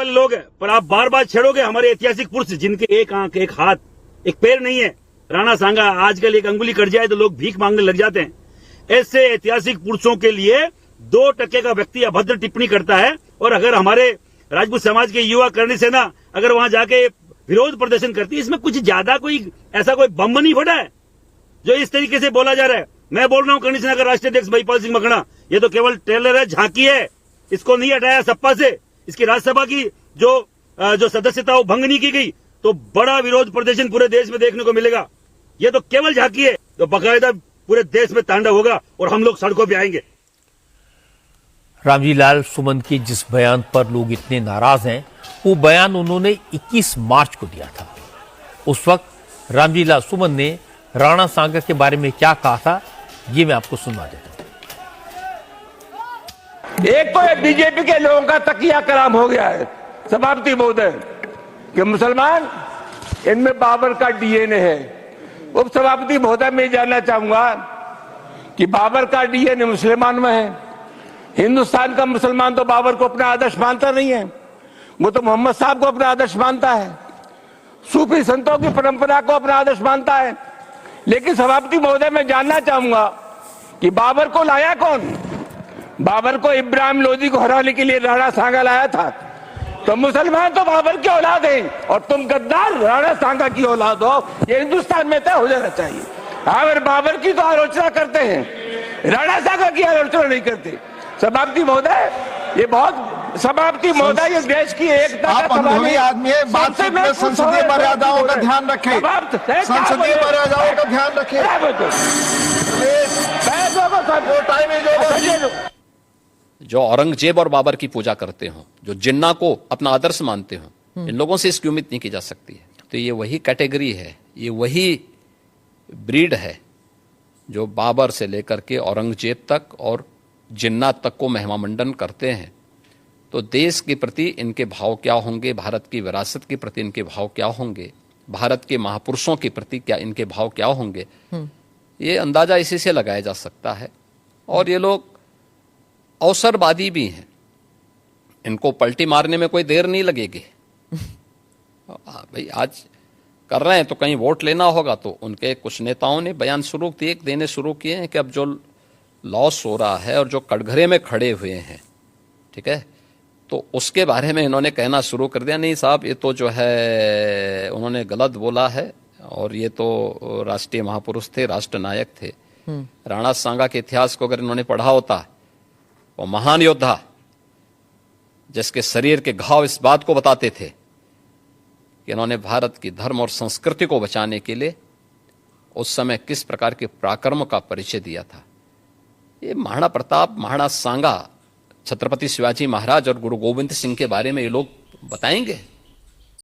वाले लोग हैं, पर आप बार बार छेड़ोगे हमारे ऐतिहासिक पुरुष जिनके एक आंख, एक हाथ, एक पैर नहीं है। राणा सांगा आजकल एक अंगुली कट जाए तो लोग भीख मांगने लग जाते हैं। ऐसे ऐतिहासिक पुरुषों के लिए 2% का व्यक्ति अभद्र टिप्पणी करता है। और अगर हमारे राजपूत समाज के युवा करणी सेना अगर वहां जाके विरोध प्रदर्शन करती है, इसमें कुछ ज्यादा कोई ऐसा कोई बम नहीं फटा है जो इस तरीके से बोला जा रहा है। मैं बोल रहा हूं करणी सेना का राष्ट्रीय अध्यक्ष महिपाल सिंह मकड़ा, ये तो केवल ट्रेलर है, झांकी है। इसको नहीं हटाया सपा से, इसकी राज्यसभा की जो सदस्यता वो भंग नहीं की गई, तो बड़ा विरोध प्रदर्शन पूरे देश में देखने को मिलेगा। ये तो केवल झांकी है, तो बकायदा पूरे देश में तांडव होगा और हम लोग सड़कों पे आएंगे। रामजी लाल सुमन के जिस बयान पर लोग इतने नाराज हैं, वो बयान उन्होंने 21 मार्च को दिया था। उस वक्त रामजी लाल सुमन ने राणा सांगा के बारे में क्या कहा था, ये मैं आपको सुनवा देता हूं। एक तो बीजेपी के लोगों का तकिया कलाम हो गया है सभापति महोदय कि मुसलमान इनमें बाबर का डीएनए है। उप सभापति महोदय मैं जानना चाहूंगा कि बाबर का डीएनए मुसलमान में है। हिंदुस्तान का मुसलमान तो बाबर को अपना आदर्श मानता नहीं है, वो तो मोहम्मद साहब को अपना आदर्श मानता है, सूफी संतों की परंपरा को अपना आदर्श मानता है। लेकिन सभापति महोदय मैं जानना चाहूंगा कि बाबर को लाया कौन? बाबर को इब्राहिम लोदी को हराने के लिए राणा सांगा लाया था। तो मुसलमान तो बाबर की औलाद हैं और तुम गद्दार राणा सांगा की औलाद हो, ये हिंदुस्तान में तय हो जाना चाहिए। अगर बाबर की तो आलोचना करते हैं, राणा सांगा की आलोचना नहीं करते। सभापति महोदय, ये बहुत सभापति महोदय, ये देश की एकता आप अनुभवी आदमी है, बातचीत में संसदीय मर्यादाओं का ध्यान रखें, संसदीय मर्यादाओं का ध्यान रखें। जो औरंगजेब और बाबर की पूजा करते हो, जो जिन्ना को अपना आदर्श मानते हो, इन लोगों से इसकी उम्मीद नहीं की जा सकती है। तो ये वही कैटेगरी है, ये वही ब्रीड है जो बाबर से लेकर के औरंगजेब तक और जिन्ना तक को महिमा मंडन करते हैं। तो देश के प्रति इनके भाव क्या होंगे, भारत की विरासत के प्रति इनके भाव क्या होंगे, भारत के महापुरुषों के प्रति क्या इनके भाव क्या होंगे, ये अंदाजा इसी से लगाया जा सकता है। और ये लोग अवसरवादी भी हैं, इनको पलटी मारने में कोई देर नहीं लगेगी। भाई आज कर रहे हैं तो कहीं वोट लेना होगा, तो उनके कुछ नेताओं ने बयान देने शुरू किए हैं कि अब जो लॉस हो रहा है और जो कटघरे में खड़े हुए हैं, ठीक है, तो उसके बारे में इन्होंने कहना शुरू कर दिया, नहीं साहब ये तो जो है उन्होंने गलत बोला है और ये तो राष्ट्रीय महापुरुष थे, राष्ट्र नायक थे। राणा सांगा के इतिहास को अगर इन्होंने पढ़ा होता, वो महान योद्धा जिसके शरीर के घाव इस बात को बताते थे कि इन्होंने भारत की धर्म और संस्कृति को बचाने के लिए उस समय किस प्रकार के पराक्रम का परिचय दिया था। ये महाराणा प्रताप, महाराणा सांगा, छत्रपति शिवाजी महाराज और गुरु गोविंद सिंह के बारे में ये लोग बताएंगे।